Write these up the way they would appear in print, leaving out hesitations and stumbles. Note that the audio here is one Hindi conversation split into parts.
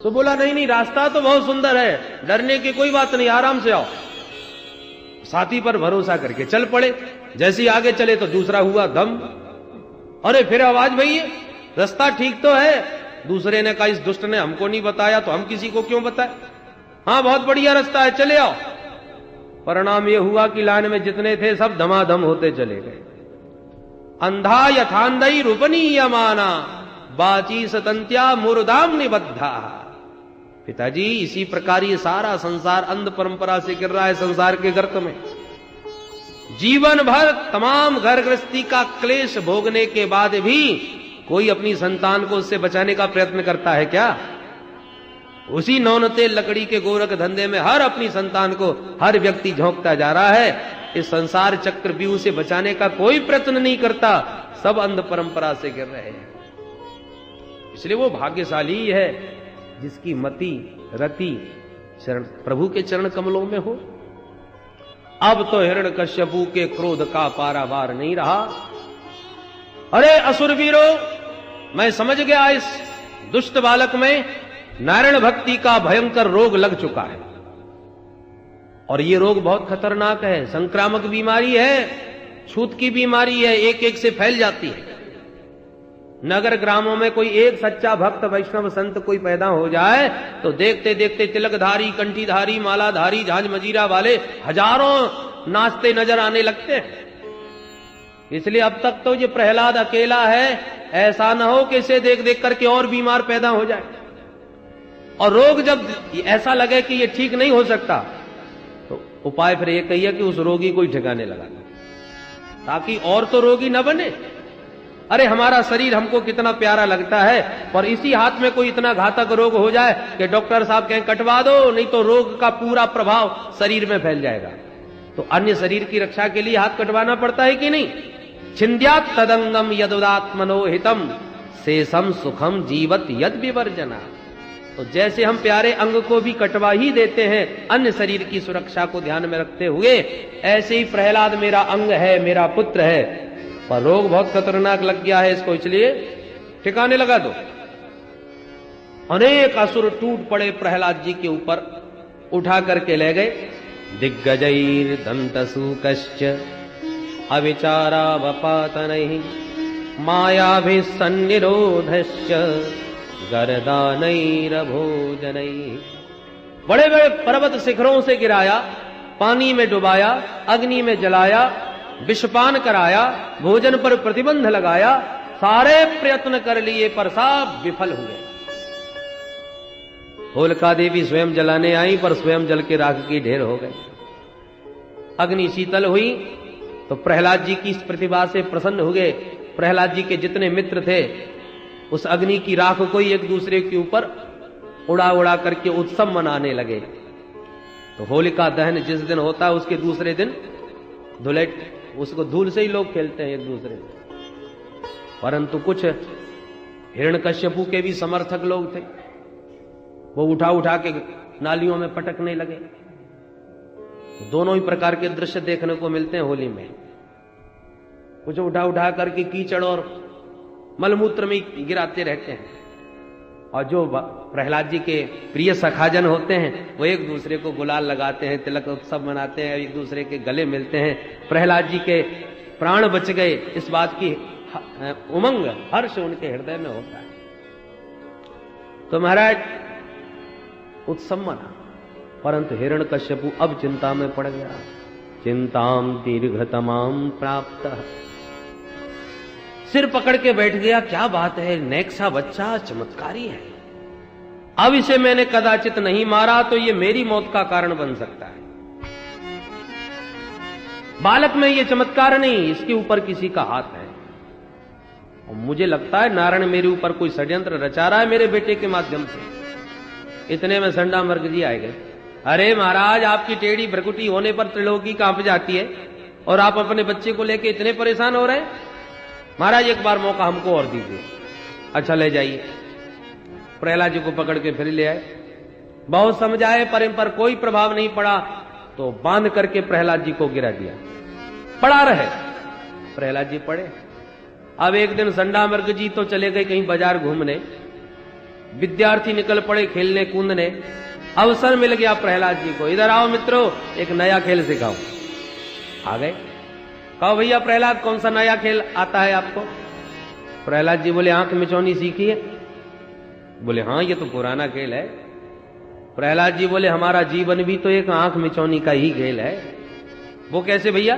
तो बोला नहीं नहीं, रास्ता तो बहुत सुंदर है, डरने की कोई बात नहीं, आराम से आओ। साथी पर भरोसा करके चल पड़े। जैसे ही आगे चले तो दूसरा हुआ दम। अरे फिर आवाज भई, रास्ता ठीक तो है। दूसरे ने कहा इस दुष्ट ने हमको नहीं बताया तो हम किसी को क्यों बताए। हाँ बहुत बढ़िया रास्ता है, चले आओ। परिणाम यह हुआ कि लाइन में जितने थे सब धमाधम होते चले गए। अंधा यथांधई रूपनीयमाना बाची सतंत्या मुर्दाम निबद्धा। पिताजी इसी प्रकार ये सारा संसार अंध परंपरा से गिर रहा है, संसार के गर्त में। जीवन भर तमाम घर गृहस्थी का क्लेश भोगने के बाद भी कोई अपनी संतान को उससे बचाने का प्रयत्न करता है क्या? उसी नौनते लकड़ी के गोरख धंधे में हर अपनी संतान को हर व्यक्ति झोंकता जा रहा है। इस संसार चक्रव्यूह से बचाने का कोई प्रयत्न नहीं करता, सब अंध परंपरा से गिर रहे हैं। इसलिए वो भाग्यशाली है जिसकी मति रति चरण प्रभु के चरण कमलों में हो। अब तो हिरण्यकश्यपु के क्रोध का पारावार नहीं रहा। अरे असुरवीरो, मैं समझ गया इस दुष्ट बालक में नारायण भक्ति का भयंकर रोग लग चुका है। और ये रोग बहुत खतरनाक है, संक्रामक बीमारी है, छूत की बीमारी है, एक एक से फैल जाती है। नगर ग्रामों में कोई एक सच्चा भक्त वैष्णव संत कोई पैदा हो जाए तो देखते देखते तिलकधारी, कंठीधारी, मालाधारी, झांझ मजीरा वाले हजारों नाचते नजर आने लगते हैं। इसलिए अब तक तो ये प्रहलाद अकेला है, ऐसा न हो कि इसे देख देख करके और बीमार पैदा हो जाए। और रोग जब ऐसा लगे कि ये ठीक नहीं हो सकता तो उपाय फिर ये कहिए कि उस रोगी को ही ठिकाने लगाना, ताकि और तो रोगी न बने। अरे हमारा शरीर हमको कितना प्यारा लगता है, पर इसी हाथ में कोई इतना घातक रोग हो जाए कि डॉक्टर साहब कहें कटवा दो, नहीं तो रोग का पूरा प्रभाव शरीर में फैल जाएगा। तो अन्य शरीर की रक्षा के लिए हाथ कटवाना पड़ता है कि नहीं? छिंद्यात् तदंगम यदुदात्मनो हितम शेषम सुखम जीवत यद विवर्जना। तो जैसे हम प्यारे अंग को भी कटवा ही देते हैं अन्य शरीर की सुरक्षा को ध्यान में रखते हुए, ऐसे ही प्रहलाद मेरा अंग है, मेरा पुत्र है, पर रोग बहुत खतरनाक लग गया है इसको, इसलिए ठिकाने लगा दो। अनेक असुर टूट पड़े प्रहलाद जी के ऊपर, उठा करके ले गए। दिग्गजैर दंतसूकश्च अविचारावपातनैः मायाभिः सन्निरोधश्च गरदानैरभोजनैः। बड़े बड़े पर्वत शिखरों से गिराया, पानी में डुबाया, अग्नि में जलाया, विषपान कराया, भोजन पर प्रतिबंध लगाया, सारे प्रयत्न कर लिए पर सब विफल हुए। होलिका देवी स्वयं जलाने आई पर स्वयं जल के राख की ढेर हो गए। अग्नि शीतल हुई तो प्रहलाद जी की इस प्रतिभा से प्रसन्न हो गए। प्रहलाद जी के जितने मित्र थे उस अग्नि की राख को ही एक दूसरे के ऊपर उड़ा उड़ा करके उत्सव मनाने लगे। तो होलिका दहन जिस दिन होता है उसके दूसरे दिन धुलेट, उसको धूल से ही लोग खेलते हैं एक दूसरे से। परंतु कुछ हिरण्यकश्यपु के भी समर्थक लोग थे, वो उठा उठा के नालियों में पटकने लगे। तो दोनों ही प्रकार के दृश्य देखने को मिलते हैं होली में। कुछ उठा उठा करके कीचड़ और मलमूत्र में गिराते रहते हैं, और जो प्रहलाद जी के प्रिय सखाजन होते हैं वो एक दूसरे को गुलाल लगाते हैं, तिलक उत्सव मनाते हैं, एक दूसरे के गले मिलते हैं। प्रहलाद जी के प्राण बच गए इस बात की उमंग हर्ष उनके हृदय में होता है। तो महाराज उत्सव मना, परंतु हिरण्यकश्यपु अब चिंता में पड़ गया। चिंताम दीर्घतमाम प्राप्त, सिर पकड़ के बैठ गया। क्या बात है, नेक्सा बच्चा चमत्कारी है, अब इसे मैंने कदाचित नहीं मारा तो ये मेरी मौत का कारण बन सकता है। बालक में ये चमत्कार नहीं, इसके ऊपर किसी का हाथ है, और मुझे लगता है नारायण मेरे ऊपर कोई षड्यंत्र रचा रहा है मेरे बेटे के माध्यम से। इतने में संडा मर्ग जी आए गए। अरे महाराज, आपकी टेढ़ी भ्रकुटी होने पर त्रिलोकी कांप जाती है और आप अपने बच्चे को लेके इतने परेशान हो रहे हैं। महाराज एक बार मौका हमको और दीजिए। अच्छा ले जाइए। प्रहलाद जी को पकड़ के फिर ले आए। बहुत समझाए पर इन पर कोई प्रभाव नहीं पड़ा, तो बांध करके प्रहलाद जी को गिरा दिया। पड़ा रहे, प्रहलाद जी पड़े। अब एक दिन संडा मर्ग जी तो चले गए कहीं बाजार घूमने, विद्यार्थी निकल पड़े खेलने कूदने। अवसर मिल गया प्रहलाद जी को, इधर आओ मित्रों, एक नया खेल सिखाओ। आ गए, कहो भैया प्रहलाद कौन सा नया खेल आता है आपको? प्रहलाद जी बोले आंख मिचौनी सीखी है? बोले हाँ ये तो पुराना खेल है। प्रहलाद जी बोले हमारा जीवन भी तो एक आंख मिचौनी का ही खेल है। वो कैसे भैया?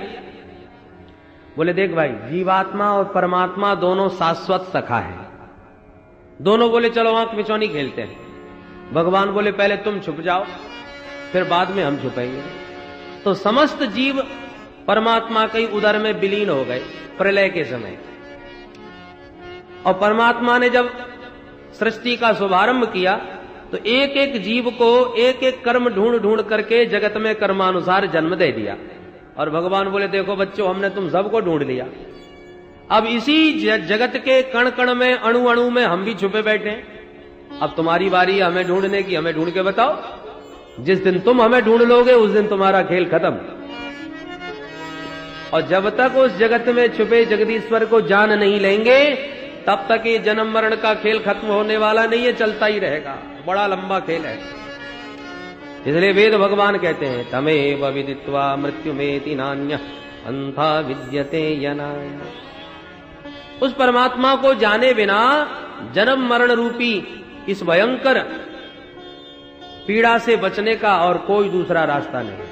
बोले देख भाई, जीवात्मा और परमात्मा दोनों शाश्वत सखा है। दोनों बोले चलो आंख मिचौनी खेलते हैं। भगवान बोले पहले तुम छुप जाओ, फिर बाद में हम छुपेंगे। तो समस्त जीव परमात्मा के उदर में विलीन हो गए प्रलय के समय। और परमात्मा ने जब सृष्टि का शुभारंभ किया तो एक एक जीव को एक एक कर्म ढूंढ ढूंढ करके जगत में कर्मानुसार जन्म दे दिया। और भगवान बोले देखो बच्चों, हमने तुम सबको ढूंढ लिया, अब इसी जगत के कण कण में अणु अणु में हम भी छुपे बैठे हैं। अब तुम्हारी बारी है हमें ढूंढने की, हमें ढूंढ के बताओ। जिस दिन तुम हमें ढूंढ लोगे उस दिन तुम्हारा खेल खत्म। और जब तक उस जगत में छुपे जगदीश्वर को जान नहीं लेंगे तब तक ये जन्म मरण का खेल खत्म होने वाला नहीं है, चलता ही रहेगा। बड़ा लंबा खेल है। इसलिए वेद भगवान कहते हैं तमेव विदित्वा मृत्युमेति नान्यः अन्था विद्यते यनाय। उस परमात्मा को जाने बिना जन्म मरण रूपी इस भयंकर पीड़ा से बचने का और कोई दूसरा रास्ता नहीं।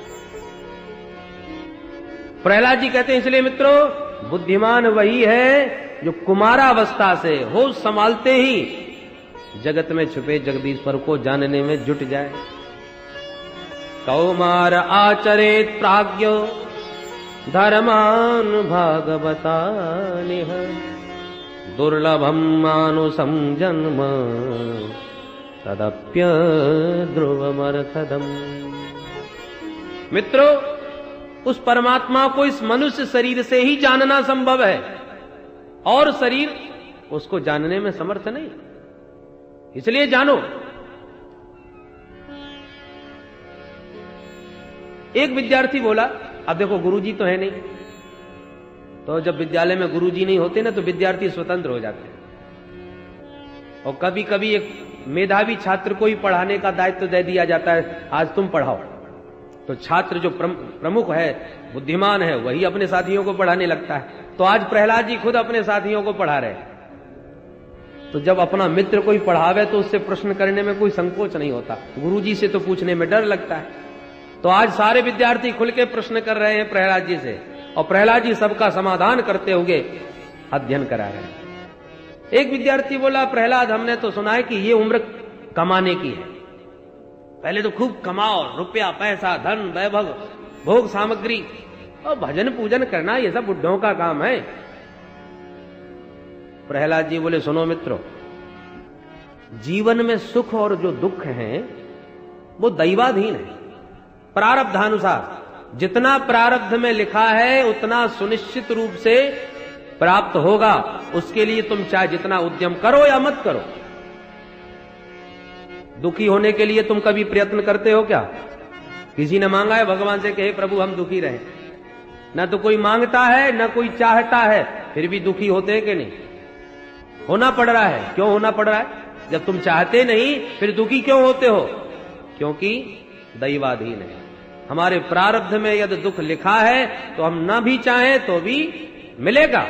प्रहलाद जी कहते हैं इसलिए मित्रों, बुद्धिमान वही है जो कुमारावस्था से होश संभालते ही जगत में छुपे जगदीश्वर को जानने में जुट जाए। कौमार आचरेत प्राज्ञो धर्मान भागवतानिह दुर्लभम मानुषं जन्म तदप्य ध्रुवमर्थदम। मित्रों, उस परमात्मा को इस मनुष्य शरीर से ही जानना संभव है और शरीर उसको जानने में समर्थ नहीं। इसलिए जानो। एक विद्यार्थी बोला, अब देखो गुरुजी तो है नहीं, तो जब विद्यालय में गुरुजी नहीं होते ना तो विद्यार्थी स्वतंत्र हो जाते हैं। और कभी कभी एक मेधावी छात्र को ही पढ़ाने का दायित्व दे दिया जाता है, आज तुम पढ़ाओ। तो छात्र जो प्रमुख है, बुद्धिमान है, वही अपने साथियों को पढ़ाने लगता है। तो आज प्रहलाद जी खुद अपने साथियों को पढ़ा रहे हैं। तो जब अपना मित्र कोई पढ़ावे तो उससे प्रश्न करने में कोई संकोच नहीं होता, गुरुजी से तो पूछने में डर लगता है। तो आज सारे विद्यार्थी खुल के प्रश्न कर रहे हैं प्रहलाद जी से, और प्रहलाद जी सबका समाधान करते हुए अध्ययन करा रहे हैं। एक विद्यार्थी बोला, प्रहलाद हमने तो सुना है कि ये उम्र कमाने की है, पहले तो खूब कमाओ, रुपया पैसा धन वैभव भोग सामग्री, और भजन पूजन करना ये सब बुढ़ों का काम है। प्रहलाद जी बोले सुनो मित्रों, जीवन में सुख और जो दुख हैं वो दैवाधीन है, प्रारब्धानुसार। जितना प्रारब्ध में लिखा है उतना सुनिश्चित रूप से प्राप्त होगा। उसके लिए तुम चाहे जितना उद्यम करो या मत करो। दुखी होने के लिए तुम कभी प्रयत्न करते हो क्या? किसी ने मांगा है भगवान से कि हे प्रभु हम दुखी रहे? ना तो कोई मांगता है ना कोई चाहता है, फिर भी दुखी होते हैं कि नहीं? होना पड़ रहा है। क्यों होना पड़ रहा है? जब तुम चाहते नहीं फिर दुखी क्यों होते हो? क्योंकि दैवाधीन है। हमारे प्रारब्ध में यदि दुख लिखा है तो हम ना भी चाहें तो भी मिलेगा।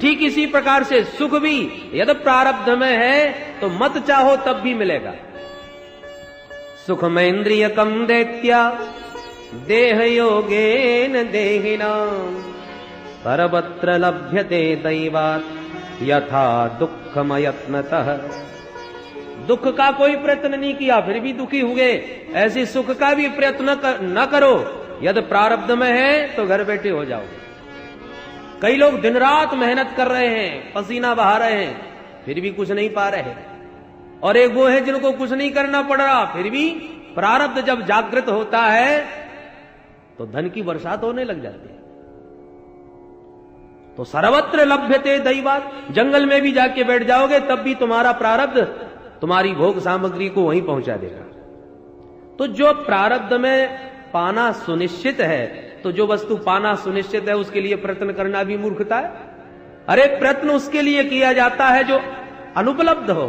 ठीक इसी प्रकार से सुख भी यदि प्रारब्ध में है तो मत चाहो तब भी मिलेगा। सुखमेन्द्रियकम दैत्या देह योगेन देहिनाम सर्वत्र लभ्यते दैवात् यथा दुःखमयत्नतः। दुख का कोई प्रयत्न नहीं किया फिर भी दुखी हुए, ऐसी सुख का भी प्रयत्न न करो। यदि प्रारब्ध में है तो घर बैठे हो जाओगे। कई लोग दिन रात मेहनत कर रहे हैं, पसीना बहा रहे हैं, फिर भी कुछ नहीं पा रहे। और एक वो है जिनको कुछ नहीं करना पड़ रहा, फिर भी प्रारब्ध जब जागृत होता है तो धन की बरसात होने लग जाती है। तो सर्वत्र लभ्यते दैवात्। जंगल में भी जाके बैठ जाओगे तब भी तुम्हारा प्रारब्ध तुम्हारी भोग सामग्री को वहीं पहुंचा देगा। तो जो प्रारब्ध में पाना सुनिश्चित है, तो जो वस्तु पाना सुनिश्चित है उसके लिए प्रयत्न करना भी मूर्खता है। अरे प्रयत्न उसके लिए किया जाता है जो अनुपलब्ध हो।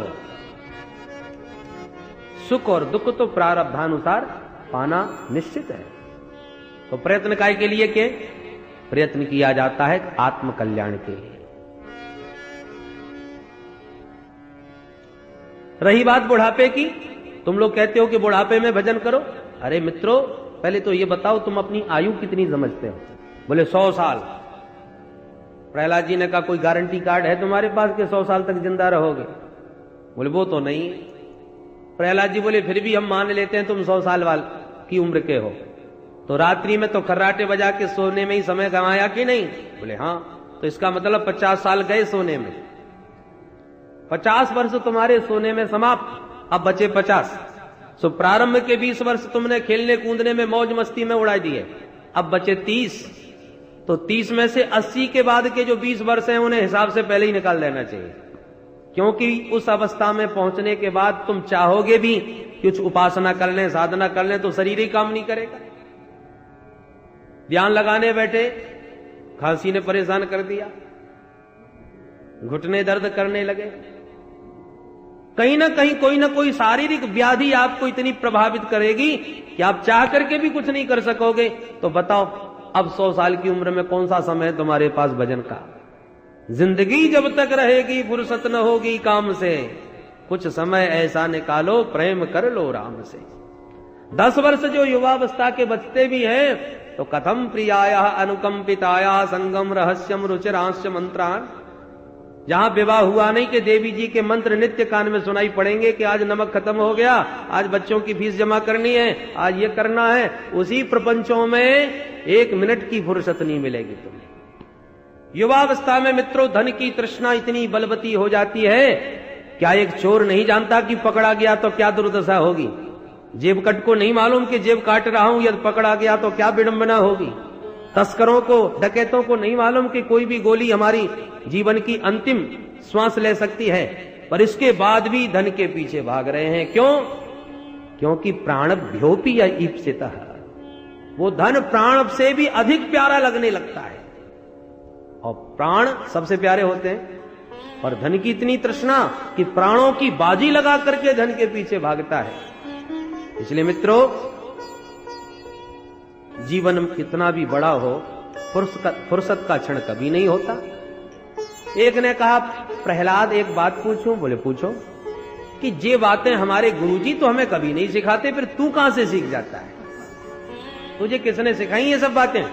सुख और दुख तो प्रारब्धानुसार पाना निश्चित है। तो प्रयत्न काय के लिए के प्रयत्न किया जाता है आत्म कल्याण के लिए। रही बात बुढ़ापे की, तुम लोग कहते हो कि बुढ़ापे में भजन करो। अरे मित्रों, पहले तो ये बताओ तुम अपनी आयु कितनी समझते हो? बोले 100 साल। प्रहलाद जी ने कहा कोई गारंटी कार्ड है तुम्हारे पास कि 100 साल तक जिंदा रहोगे? बोले वो तो नहीं। प्रहलाद जी बोले फिर भी हम मान लेते हैं तुम 100 साल वाल की उम्र के हो, तो रात्रि में तो खर्राटे बजा के सोने में ही समय गंवाया कि नहीं? बोले हाँ। तो इसका मतलब 50 साल गए सोने में, 50 वर्ष तुम्हारे सोने में समाप्त, अब बचे 50। सो प्रारंभ के 20 वर्ष तुमने खेलने कूदने में मौज मस्ती में उड़ा दिए, अब बचे 30। तो 30 में से 80 के बाद के जो 20 वर्ष हैं उन्हें हिसाब से पहले ही निकाल देना चाहिए, क्योंकि उस अवस्था में पहुंचने के बाद तुम चाहोगे भी कुछ उपासना कर लें, साधना कर लें, तो शरीर ही काम नहीं करेगा। ध्यान लगाने बैठे, खांसी ने परेशान कर दिया, घुटने दर्द करने लगे, कहीं ना कहीं कोई ना कोई शारीरिक व्याधि आपको इतनी प्रभावित करेगी कि आप चाह करके भी कुछ नहीं कर सकोगे। तो बताओ अब 100 साल की उम्र में कौन सा समय है तुम्हारे पास भजन का? जिंदगी जब तक रहेगी फुर्सत न होगी काम से, कुछ समय ऐसा निकालो प्रेम कर लो राम से। 10 वर्ष जो युवावस्था के बचते भी हैं तो कथम प्रियाया अनुकंपिताया संगम रहस्यम रुचिरांश मंत्रान। जहां विवाह हुआ नहीं कि देवी जी के मंत्र नित्य कान में सुनाई पड़ेंगे कि आज नमक खत्म हो गया, आज बच्चों की फीस जमा करनी है, आज ये करना है, उसी प्रपंचों में 1 मिनट की फुर्सत नहीं मिलेगी तुम्हें। युवावस्था में मित्रों धन की तृष्णा इतनी बलवती हो जाती है, क्या एक चोर नहीं जानता कि पकड़ा गया तो क्या दुर्दशा होगी? जेब कट को नहीं मालूम कि जेब काट रहा हूं, यदि पकड़ा गया तो क्या विडंबना होगी? तस्करों को, डकैतों को नहीं मालूम कि कोई भी गोली हमारी जीवन की अंतिम श्वास ले सकती है, पर इसके बाद भी धन के पीछे भाग रहे हैं। क्यों? क्योंकि प्राणभ्योऽपि ईप्सितः, वो धन प्राण से भी अधिक प्यारा लगने लगता है, और प्राण सबसे प्यारे होते हैं, और धन की इतनी तृष्णा कि प्राणों की बाजी लगा करके धन के पीछे भागता है। इसलिए मित्रों, जीवन कितना भी बड़ा हो, फुर्सत का क्षण कभी नहीं होता। एक ने कहा प्रहलाद एक बात पूछूं? बोले पूछो। कि ये बातें हमारे गुरुजी तो हमें कभी नहीं सिखाते, फिर तू कहां से सीख जाता है? तुझे किसने सिखाई ये सब बातें?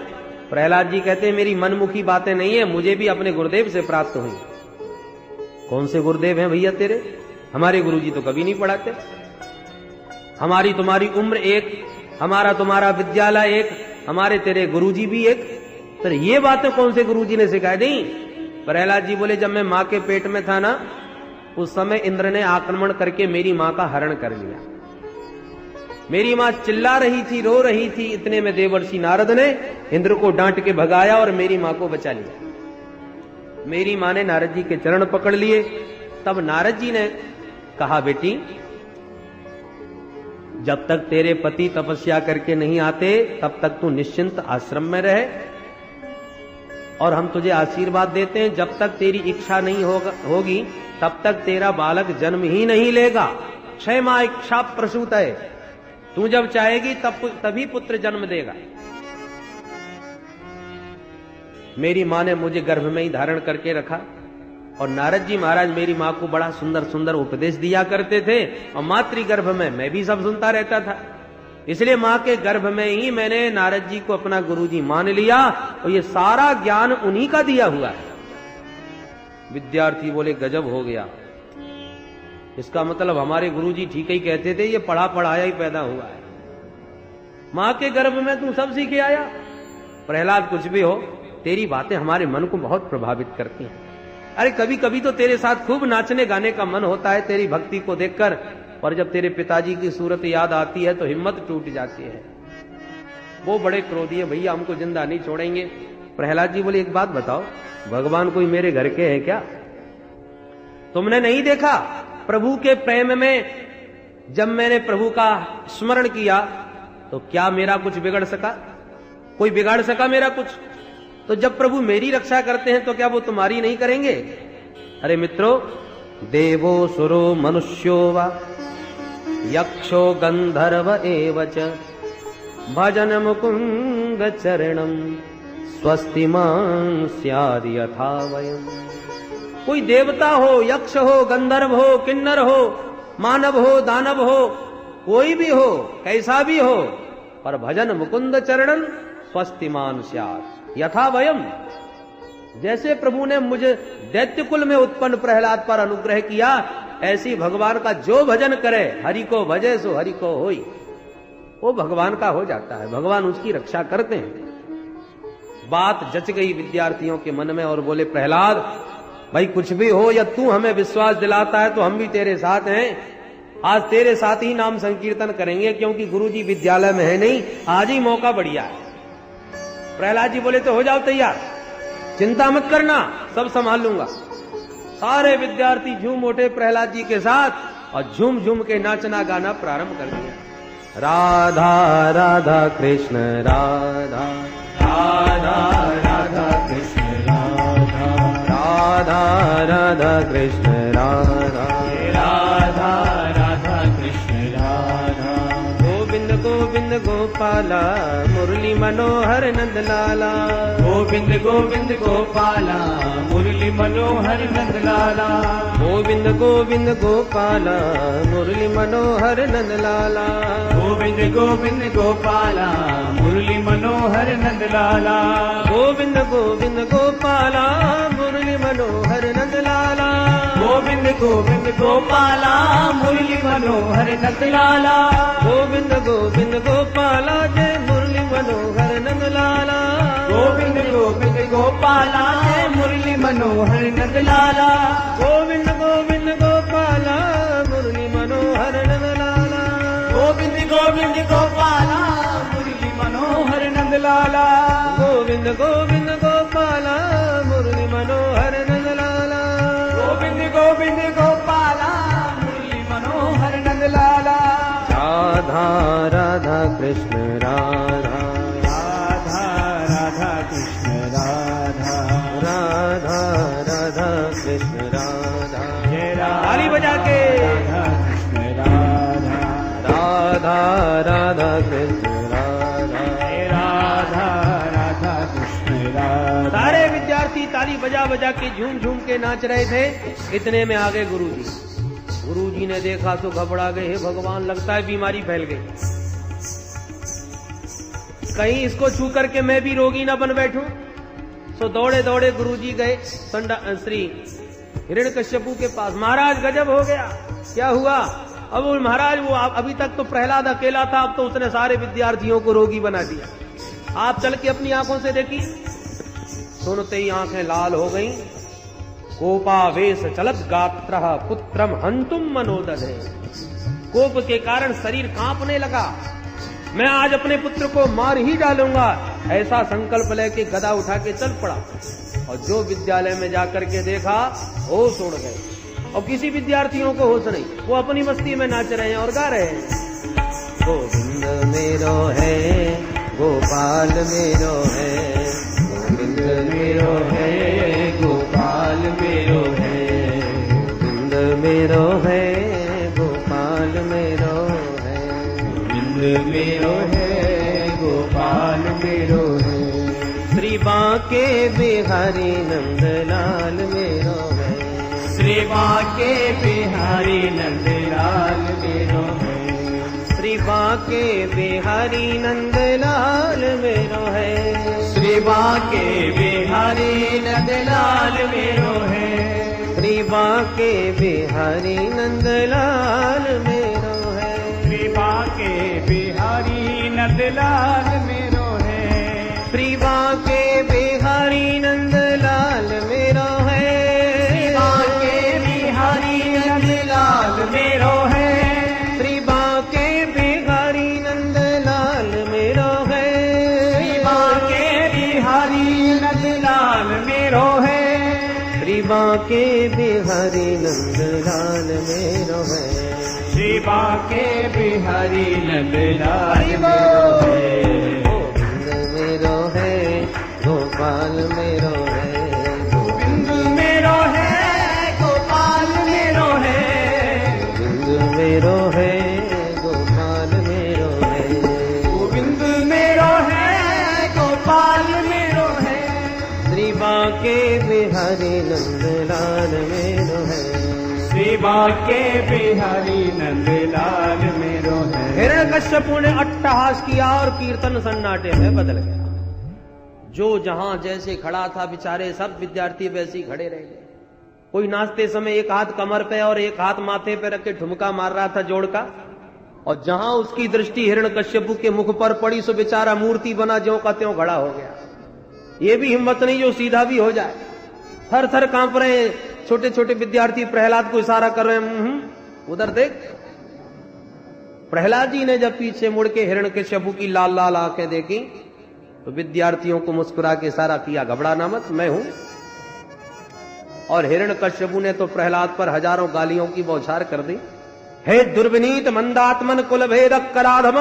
प्रहलाद जी कहते हैं मेरी मनमुखी बातें नहीं है, मुझे भी अपने गुरुदेव से प्राप्त हुई। कौन से गुरुदेव हैं भैया तेरे? हमारे गुरुजी तो कभी नहीं पढ़ाते। हमारी तुम्हारी उम्र एक, हमारा तुम्हारा विद्यालय एक, हमारे तेरे गुरुजी भी एक, फिर ये बातें कौन से गुरुजी ने सिखाई दी? प्रहलाद जी बोले जब मैं मां के पेट में था ना, उस समय इंद्र ने आक्रमण करके मेरी मां का हरण कर लिया। मेरी मां चिल्ला रही थी, रो रही थी, इतने में देवर्षि नारद ने इंद्र को डांट के भगाया और मेरी मां को बचा लिया। मेरी मां ने नारद जी के चरण पकड़ लिए। तब नारद जी ने कहा बेटी, जब तक तेरे पति तपस्या करके नहीं आते तब तक तू निश्चिंत आश्रम में रहे, और हम तुझे आशीर्वाद देते हैं जब तक तेरी इच्छा नहीं होगी तब तक तेरा बालक जन्म ही नहीं लेगा। क्षमा इच्छा प्रसूत है, तू जब चाहेगी तभी पुत्र जन्म देगा। मेरी मां ने मुझे गर्भ में ही धारण करके रखा, और नारद जी महाराज मेरी मां को बड़ा सुंदर सुंदर उपदेश दिया करते थे, और मातृ गर्भ में मैं भी सब सुनता रहता था। इसलिए मां के गर्भ में ही मैंने नारद जी को अपना गुरुजी मान लिया, और ये सारा ज्ञान उन्हीं का दिया हुआ है। विद्यार्थी बोले गजब हो गया, इसका मतलब हमारे गुरुजी ठीक ही कहते थे, ये पढ़ा पढ़ाया ही पैदा हुआ है। मां के गर्भ में तू सब सीखे आया। प्रहलाद कुछ भी हो, तेरी बातें हमारे मन को बहुत प्रभावित करती हैं। अरे कभी कभी तो तेरे साथ खूब नाचने गाने का मन होता है तेरी भक्ति को देखकर, और जब तेरे पिताजी की सूरत याद आती है तो हिम्मत टूट जाती है। वो बड़े क्रोधी है, भैया हमको जिंदा नहीं छोड़ेंगे। प्रहलाद जी बोले एक बात बताओ, भगवान कोई मेरे घर के हैं क्या? तुमने नहीं देखा प्रभु के प्रेम में जब मैंने प्रभु का स्मरण किया तो क्या मेरा कुछ बिगड़ सका? कोई बिगाड़ सका मेरा कुछ? तो जब प्रभु मेरी रक्षा करते हैं तो क्या वो तुम्हारी नहीं करेंगे? अरे मित्रों, देवो सुरो मनुष्यो वा यक्षो गंधर्व एव च भजन मुकुंद चरणम स्वस्तिमान् स्याद् यथा वयम्। कोई देवता हो, यक्ष हो, गंधर्व हो, किन्नर हो, मानव हो, दानव हो, कोई भी हो, कैसा भी हो, पर भजन मुकुंद चरणन स्वस्तिमान स्यात् यथा वयम। जैसे प्रभु ने मुझे दैत्य कुल में उत्पन्न प्रहलाद पर अनुग्रह किया, ऐसी भगवान का जो भजन करे, हरि को भजे सो हरि को होई, वो भगवान का हो जाता है, भगवान उसकी रक्षा करते हैं। बात जच गई विद्यार्थियों के मन में और बोले, प्रहलाद भाई कुछ भी हो या तू हमें विश्वास दिलाता है तो हम भी तेरे साथ हैं। आज तेरे साथ ही नाम संकीर्तन करेंगे, क्योंकि गुरुजी विद्यालय में है नहीं, आज ही मौका बढ़िया है। प्रहलाद जी बोले, तो हो जाओ तैयार, चिंता मत करना, सब संभाल लूंगा। सारे विद्यार्थी झूम उठे प्रहलाद जी के साथ और झूम झूम के नाचना गाना प्रारंभ कर दिया। राधा राधा कृष्ण राधा राधा राधा कृष्ण राधा राधा राधा कृष्ण राधा राधा राधा कृष्ण राधा। गोविंद गोविंद गोपाला मुरली मनोहर नंद लाला, गोविंद गोविंद गोपाला मुरली मनोहर नंद लाला, गोविंद गोविंद गोपाला मुरली मनोहर नंद लाला, गोविंद गोविंद गोपाला मुरली मनोहर नंद लाला, गोविंद गोविंद गोपाला मुरली मनोहर नंद लाला, गोविंद गोविंद गोपाला मुरली मनोहर नंद लाला, गोविंद गोविंद गोपाला जय मुरली मनोहर नंद लाला, गोविंद गोविंद गोपाला जय मुरली मनोहर नंद लाला, गोविंद गोविंद गोपाला मुरली मनोहर नंद लाला, गोविंद गोविंद गोपाला मुरली मनोहर नंद लाला, गोविंद गोविंद गोपाला मुरली मनोहर नंद लाला, गोविंद गोविंद गोपाला मुरली मनोहर नंद लाला। राधा राधा कृष्ण राधा राधा राधा कृष्ण राधा राधा राधा कृष्ण राधा। ताली बजा के राधा कृष्ण राधा राधा राधा कृष्ण राधा राधा राधा कृष्ण राधा। सारे विद्यार्थी ताली बजा बजा के झूम झूम के नाच रहे थे। इतने में आ गए गुरुजी। गुरुजी ने देखा तो घबरा गए, हे भगवान लगता है बीमारी फैल गई, कहीं इसको छू करके मैं भी रोगी ना बन बैठूं। सो दौड़े दौड़े गुरुजी गए श्री हिरण्यकश्यपु के पास। महाराज गजब हो गया, क्या हुआ? अब वो महाराज वो अभी तक तो प्रहलाद अकेला था, अब तो उसने सारे विद्यार्थियों को रोगी बना दिया। आप चल के अपनी आंखों से देखी। सुनते ही आंखें लाल हो गई। कोपावेश चलत गात्रः पुत्रम हंतुम मनोदधे। कोप के कारण शरीर कांपने लगा। मैं आज अपने पुत्र को मार ही डालूंगा, ऐसा संकल्प लेके गदा उठा के चल पड़ा। और जो विद्यालय में जाकर के देखा, होश उड़ गए। और किसी विद्यार्थियों को होश नहीं, वो अपनी मस्ती में नाच रहे हैं और गा रहे हैं। गोविंद मेरो है, गोपाल मेरो है, गोविंद मेरो है, गोपाल मेरो है, गोविंद मेरो है, गोपाल मेरो है, गोविंद मेरो है, गोपाल मेरो है। श्री बांके बिहारी नंदलाल मेरो है, श्री बांके बिहारी नंदलाल मेरो है, श्री बांके बिहारी नंदलाल मेरो है, श्री बांके बिहारी नंदलाल मेरो है, श्री बांके बिहारी नंदलाल मेरो है, श्री बांके बिहारी नंदलाल मेरो है, श्री बांके बिहारी नंदलाल मेरो है, श्री बांके बिहारी नंदलाल मेरो है, श्री बांके बिहारी नंदलाल मेरो है, श्री बांके बिहारी नंदलाल मेरो है, श्री बांके बिहारी नंदलाल मेरो है, श्री बांके बिहारी नंदलाल मेरो है। गोविंद मेरो है, गोपाल मेरो है, गोविंद मेरो है, गोपाल मेरो है, गोविंद मेरो है, बिहारी नंदलाल मेरो है, श्री बांके बिहारी नंदलाल मेरो है। हिरण्यकश्यपु ने अट्टहास किया और कीर्तन सन्नाटे में बदल गया। जो जहां जैसे खड़ा था बेचारे सब विद्यार्थी वैसे ही खड़े रह गए। कोई नाचते समय एक हाथ कमर पे और एक हाथ माथे पे रख के ठुमका मार रहा था जोड़ का, और जहां उसकी दृष्टि हिरण्यकश्यपु के मुख पर पड़ी सो बेचारा मूर्ति बना ज्यों का त्यों खड़ा हो गया। ये भी हिम्मत नहीं जो सीधा भी हो जाए। थर थर कांप रहे छोटे छोटे विद्यार्थी प्रहलाद को इशारा कर रहे हैं, उधर देख। प्रहलाद जी ने जब पीछे मुड़ के हिरण्यकश्यपु की लाल लाल आंखें देखी तो विद्यार्थियों को मुस्कुरा के इशारा किया, घबराना मत, मैं हूं। और हिरण्यकश्यपु ने तो प्रहलाद पर हजारों गालियों की बौछार कर दी। हे दुर्विनीत मंदात्मन कुल भेद कराधम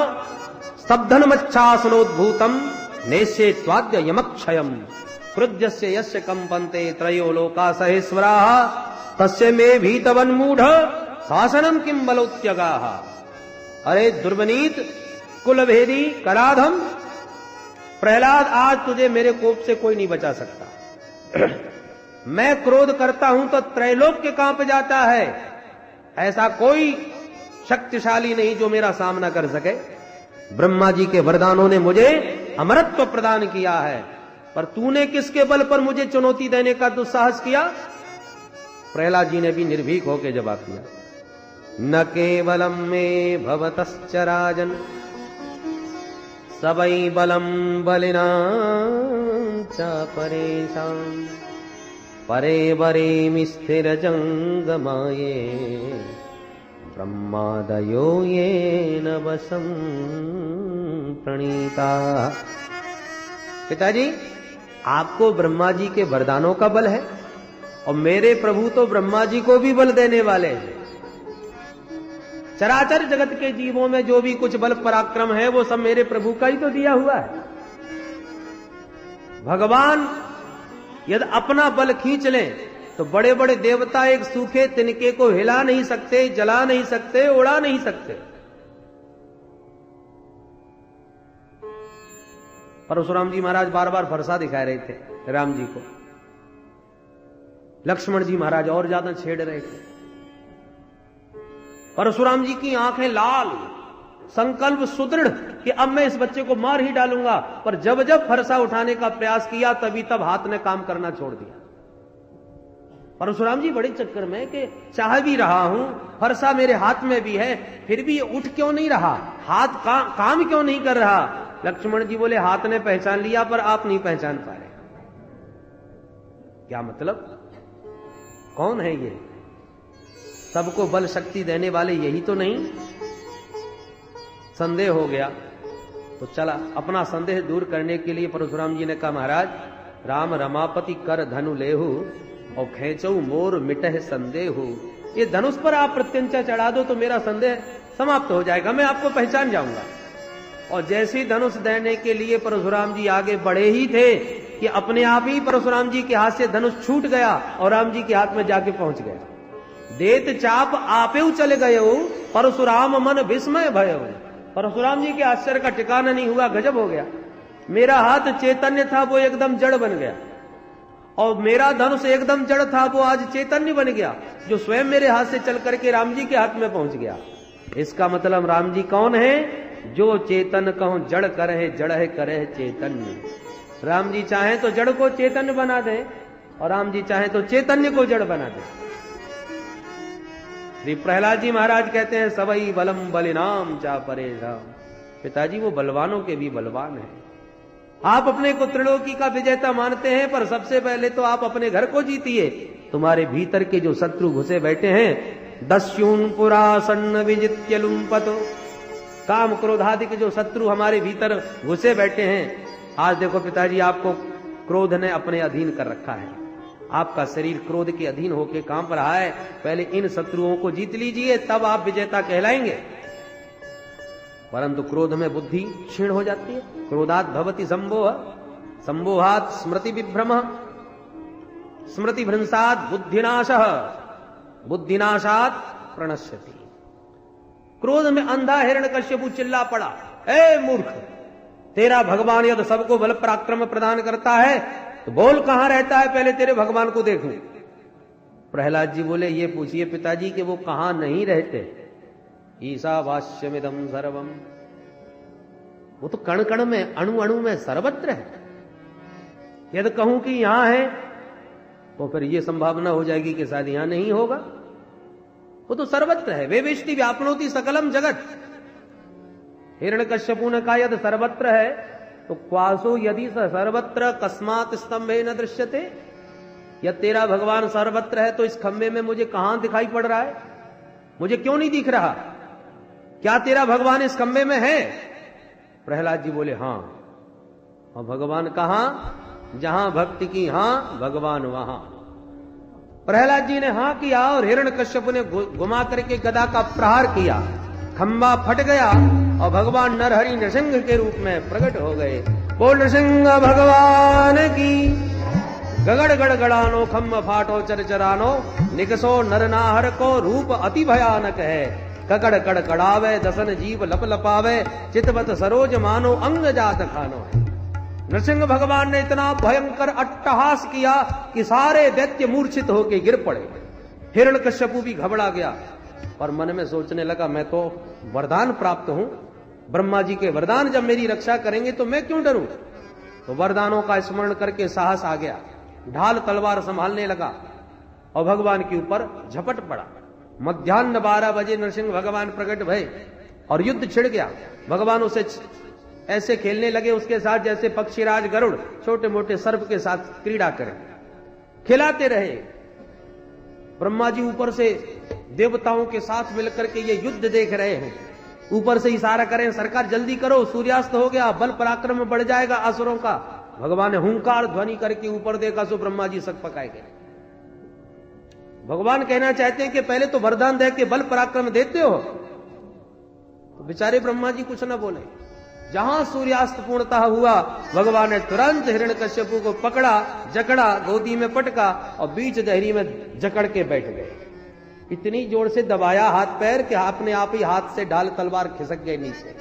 स्तब्धन मच्छासनोद्भूतम नेश्ये त्वाद्य यमक्षयम क्रुध्यस्य यस्य कंपन्ते त्रयो लोका सहेश्वराः तस्य मे भीतवन्मूढ़ शासनम किम बलोत्यगाः। अरे दुर्विनीत कुलभेदी कराधम प्रहलाद, आज तुझे मेरे कोप से कोई नहीं बचा सकता। मैं क्रोध करता हूं तो त्रैलोक्य कांप जाता है। ऐसा कोई शक्तिशाली नहीं जो मेरा सामना कर सके। ब्रह्मा जी के वरदानों ने मुझे अमरत्व प्रदान किया है, पर तूने किसके बल पर मुझे चुनौती देने का दुस्साहस किया? प्रहलाद जी ने भी निर्भीक होकर जवाब दिया, न केवलम में भवतश्च राजन सबई बलम बलिना च परेशान परे बरे स्थिर जंगमाये ब्रह्मादयो ये न वसम प्रणीता। पिताजी, आपको ब्रह्मा जी के वरदानों का बल है और मेरे प्रभु तो ब्रह्मा जी को भी बल देने वाले हैं। चराचर जगत के जीवों में जो भी कुछ बल पराक्रम है वो सब मेरे प्रभु का ही तो दिया हुआ है। भगवान यदि अपना बल खींच लें तो बड़े बड़े देवता एक सूखे तिनके को हिला नहीं सकते, जला नहीं सकते, उड़ा नहीं सकते। परशुराम जी महाराज बार बार फरसा दिखा रहे थे राम जी को। लक्ष्मण जी महाराज और ज्यादा छेड़ रहे थे। परशुराम जी की आंखें लाल, संकल्प सुदृढ़ कि अब मैं इस बच्चे को मार ही डालूंगा, पर जब जब फरसा उठाने का प्रयास किया तभी तब हाथ ने काम करना छोड़ दिया। परशुराम जी बड़े चक्कर में कि चाह भी रहा हूं, फरसा मेरे हाथ में भी है, फिर भी ये उठ क्यों नहीं रहा, हाथ काम क्यों नहीं कर रहा? लक्ष्मण जी बोले, हाथ ने पहचान लिया पर आप नहीं पहचान पा रहे। क्या मतलब? कौन है ये? सबको बल शक्ति देने वाले यही तो नहीं? संदेह हो गया तो चला अपना संदेह दूर करने के लिए परशुराम जी ने कहा, महाराज राम रमापति कर धनु लेहु और खेचऊ मोर मिटह संदेहु। ये धनुष पर आप प्रत्यंचा चढ़ा दो तो मेरा संदेह समाप्त हो जाएगा, मैं आपको पहचान जाऊंगा। और जैसे ही धनुष देने के लिए परशुराम जी आगे बढ़े ही थे कि अपने आप ही परशुराम जी के हाथ से धनुष छूट गया और राम जी के हाथ में जाके पहुंच गया। देत चाप आपे चले गए परशुराम मन विस्मय भय। परशुराम जी के आश्चर्य का ठिकाना नहीं हुआ, गजब हो गया। मेरा हाथ चैतन्य था वो एकदम जड़ बन गया, और मेरा धनुष एकदम जड़ था वो आज चैतन्य बन गया, जो स्वयं मेरे हाथ से चल करके राम जी के हाथ में पहुंच गया। इसका मतलब राम जी कौन है? जो चेतन कहो जड़ करे, जड़ है करे चैतन्य। राम जी चाहे तो जड़ को चैतन्य बना दे और राम जी चाहे तो चैतन्य को जड़ बना दे। श्री प्रहलाद जी महाराज कहते हैं, सबई बलम बलिनाम चा परेशान। पिताजी वो बलवानों के भी बलवान हैं। आप अपने को त्रिलोकी का विजेता मानते हैं, पर सबसे पहले तो आप अपने घर को जीतिए। तुम्हारे भीतर के जो शत्रु घुसे बैठे हैं, दस्यून पुरासन्न विजित्य लुम्पतो, काम क्रोधादि जो शत्रु हमारे भीतर घुसे बैठे हैं, आज देखो पिताजी आपको क्रोध ने अपने अधीन कर रखा है। आपका शरीर क्रोध के अधीन होकर कांप रहा है। पहले इन शत्रुओं को जीत लीजिए, तब आप विजेता कहलाएंगे। परंतु क्रोध में बुद्धि क्षीण हो जाती है। क्रोधात भवति संभोह, संभोहात स्मृति विभ्रम, स्मृति भ्रंशात बुद्धिनाशः, बुद्धिनाशात प्रणश्यति। क्रोध में अंधा हिरण्यकश्यपु चिल्ला पड़ा, ए मूर्ख, तेरा भगवान यदि सबको बल पराक्रम प्रदान करता है तो बोल कहां रहता है, पहले तेरे भगवान को देखूं। प्रहलाद जी बोले ये पूछिए पिताजी कि वो कहां नहीं रहते। ईशावास्यमिदं सर्वम, वो तो कण कण में, अणु अणु में, सर्वत्र है। यदि कहूं कि यहां है तो फिर यह संभावना हो जाएगी कि शायद यहां नहीं होगा। वो तो सर्वत्र है। वे वेष्टि व्यापनोति सकलम जगत। हिरण्यकश्यपु ने कहा यदि सर्वत्र है तो क्वासो यदि सर्वत्र कस्मात स्तंभे न दृश्यते। यदि तेरा भगवान सर्वत्र है तो इस खंभे में मुझे कहां दिखाई पड़ रहा है, मुझे क्यों नहीं दिख रहा? क्या तेरा भगवान इस खंभे में है? प्रहलाद जी बोले हां। और भगवान कहां? जहां भक्ति की हां, भगवान वहां। प्रहलाद जी ने हां किया और हिरण्यकश्यप ने घुमा करके गदा का प्रहार किया, खंभा फट गया और भगवान नरहरि नृसिंह के रूप में प्रकट हो गए। बोल नृसिंह भगवान की। गगड़ गड़गड़ानो खम्भ फाटो चरचरानो, निकसो नरनाहर को रूप अति भयानक है। ककड़ कड़कड़ावे दसन जीव लप लपावे, चितवत सरोज मानो अंग जात खानो। नरसिंह भगवान ने इतना भयंकर अट्टहास किया कि सारे दैत्य मूर्छित होकर गिर पड़े। हिरण्यकश्यपु भी घबरा गया और मन में सोचने लगा मैं तो वरदान प्राप्त हूं, ब्रह्मा जी के वरदान जब मेरी रक्षा करेंगे तो मैं क्यों डरूं। तो वरदानों का स्मरण करके साहस आ गया, ढाल तलवार संभालने लगा और भगवान के ऊपर झपट पड़ा। मध्याह्न 12 बजे नरसिंह भगवान प्रकट भये और युद्ध छिड़ गया। भगवान उसे ऐसे खेलने लगे उसके साथ जैसे पक्षीराज गरुड़ छोटे मोटे सर्प के साथ क्रीड़ा करें, खिलाते रहे। ब्रह्मा जी ऊपर से देवताओं के साथ मिलकर के ये युद्ध देख रहे हैं। ऊपर से इशारा करें सरकार जल्दी करो, सूर्यास्त हो गया, बल पराक्रम बढ़ जाएगा असुरों का। भगवान ने हुंकार ध्वनि करके ऊपर देखा सो ब्रह्मा जी सक पकाए गए। भगवान कहना चाहते हैं कि पहले तो वरदान दे के बल पराक्रम देते हो। तो बेचारे ब्रह्मा जी कुछ न बोले। जहां सूर्यास्त पूर्णतः हुआ भगवान ने तुरंत हिरण्यकश्यपु को पकड़ा, जकड़ा, गोदी में पटका और बीच दहरी में जकड़ के बैठ गए। इतनी जोर से दबाया हाथ पैर कि अपने आप ही हाथ से ढाल तलवार खिसक गए नीचे।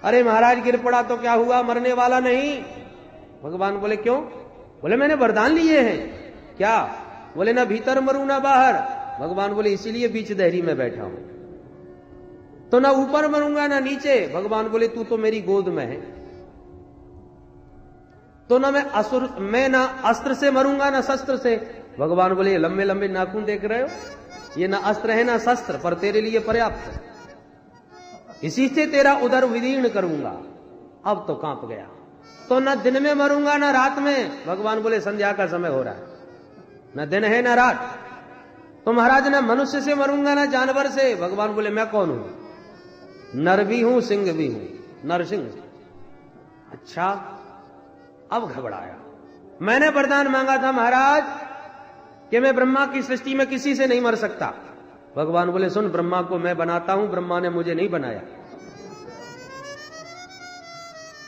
अरे महाराज गिर पड़ा तो क्या हुआ, मरने वाला नहीं। भगवान बोले क्यों? बोले मैंने वरदान लिए हैं। क्या? बोले ना भीतर मरूं ना बाहर। भगवान बोले इसीलिए बीच दहरी में बैठा हूं। तो ना ऊपर मरूंगा ना नीचे। भगवान बोले तू तो मेरी गोद में है। तो ना मैं ना अस्त्र से मरूंगा ना शस्त्र से। भगवान बोले लंबे लंबे नाखून देख रहे हो, ये ना अस्त्र है ना शस्त्र, पर तेरे लिए पर्याप्त है। इसी से तेरा उदर विदीर्ण करूंगा। अब तो कांप गया। तो ना दिन में मरूंगा ना रात में। भगवान बोले संध्या का समय हो रहा है, ना दिन है ना रात। तो महाराज ना मनुष्य से मरूंगा ना जानवर से। भगवान बोले मैं कौन हूं? नर भी हूं सिंह भी हूं, नरसिंह। अच्छा, अब घबराया। मैंने वरदान मांगा था महाराज कि मैं ब्रह्मा की सृष्टि में किसी से नहीं मर सकता। भगवान बोले सुन, ब्रह्मा को मैं बनाता हूं, ब्रह्मा ने मुझे नहीं बनाया।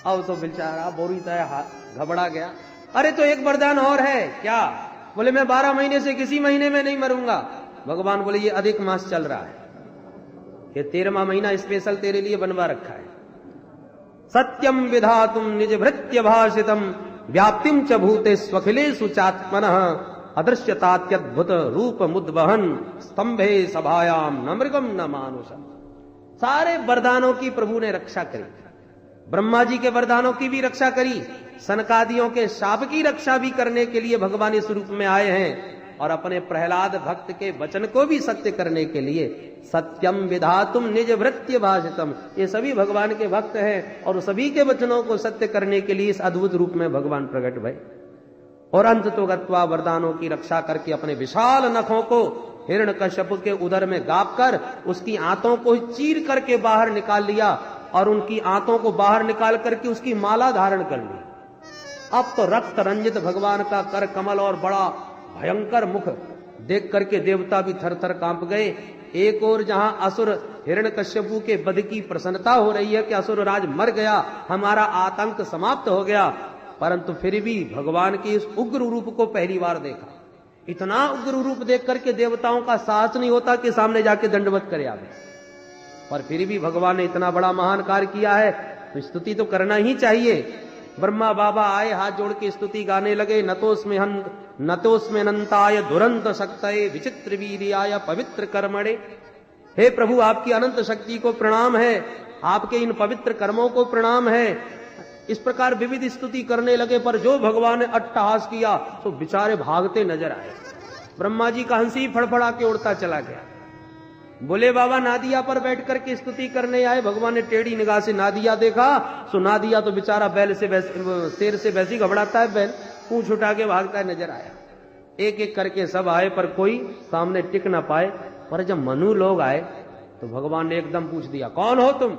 अब तो बेचारा बोरी तरह घबरा गया। अरे तो एक वरदान और है। क्या? बोले मैं 12 महीने से किसी महीने में नहीं मरूंगा। भगवान बोले ये अधिक मास चल रहा है, ये 13वां महीना स्पेशल तेरे लिए बनवा रखा है। सत्यम विधातुम निज भृत्य भाषितम व्याप्तिम च भूते स्वखिलेषु चात्मनः अदृश्यतात्यद्भुत रूप मुद्वहन स्तंभे सभायाम न मृगम न मानुषम। सारे वरदानों की प्रभु ने रक्षा करी। ब्रह्मा जी के वरदानों की भी रक्षा करी, सनकादियों के शाप की रक्षा भी करने के लिए भगवान इस रूप में आए हैं। और अपने प्रहलाद भक्त के वचन को भी सत्य करने के लिए सत्यम विधातुम निज भृत्य भाषितम, ये सभी भगवान के भक्त हैं और सभी के वचनों को सत्य करने के लिए इस अद्भुत रूप में भगवान प्रकट भये। और अंत तो गत्वा वरदानों की रक्षा करके अपने विशाल नखों को हिरण्यकश्यप के उदर में गाप कर उसकी आंतों को चीर करके बाहर निकाल लिया और उनकी आंतों को बाहर निकाल करके उसकी माला धारण कर ली। अब तो रक्त रंजित भगवान का कर कमल और बड़ा भयंकर मुख देख करके देवता भी थर थर कांप गए। एक और जहां असुर हिरण्यकश्यपु के वध की प्रसन्नता हो रही है कि असुर राज मर गया, हमारा आतंक समाप्त हो गया, परंतु फिर भी भगवान के इस उग्र रूप को पहली बार देखा। इतना उग्र रूप देख करके देवताओं का साहस नहीं होता कि सामने जाके दंडवत करे आवे। पर फिर भी भगवान ने इतना बड़ा महान कार्य किया है तो स्तुति तो करना ही चाहिए। ब्रह्मा बाबा आए, हाथ जोड़ के स्तुति गाने लगे। नतोस्मे अनंताय दुरंत शक्तये विचित्र वीर्याय पवित्र कर्मणे। हे प्रभु, आपकी अनंत शक्ति को प्रणाम है, आपके इन पवित्र कर्मों को प्रणाम है। इस प्रकार विविध स्तुति करने लगे, पर जो भगवान ने अट्टहास किया तो बेचारे भागते नजर आए। ब्रह्मा जी का हंसी फड़फड़ा के उड़ता चला गया। बोले बाबा नादिया पर बैठ करके स्तुति करने आए। भगवान ने टेढ़ी निगाह से नादिया देखा, सो नादिया तो बेचारा शेर से वैसी घबराता है, बैल पूंछ उठा के भागता है नजर आया। एक एक करके सब आए, पर कोई सामने टिक ना पाए। पर जब मनु लोग आए तो भगवान ने एकदम पूछ दिया, कौन हो तुम?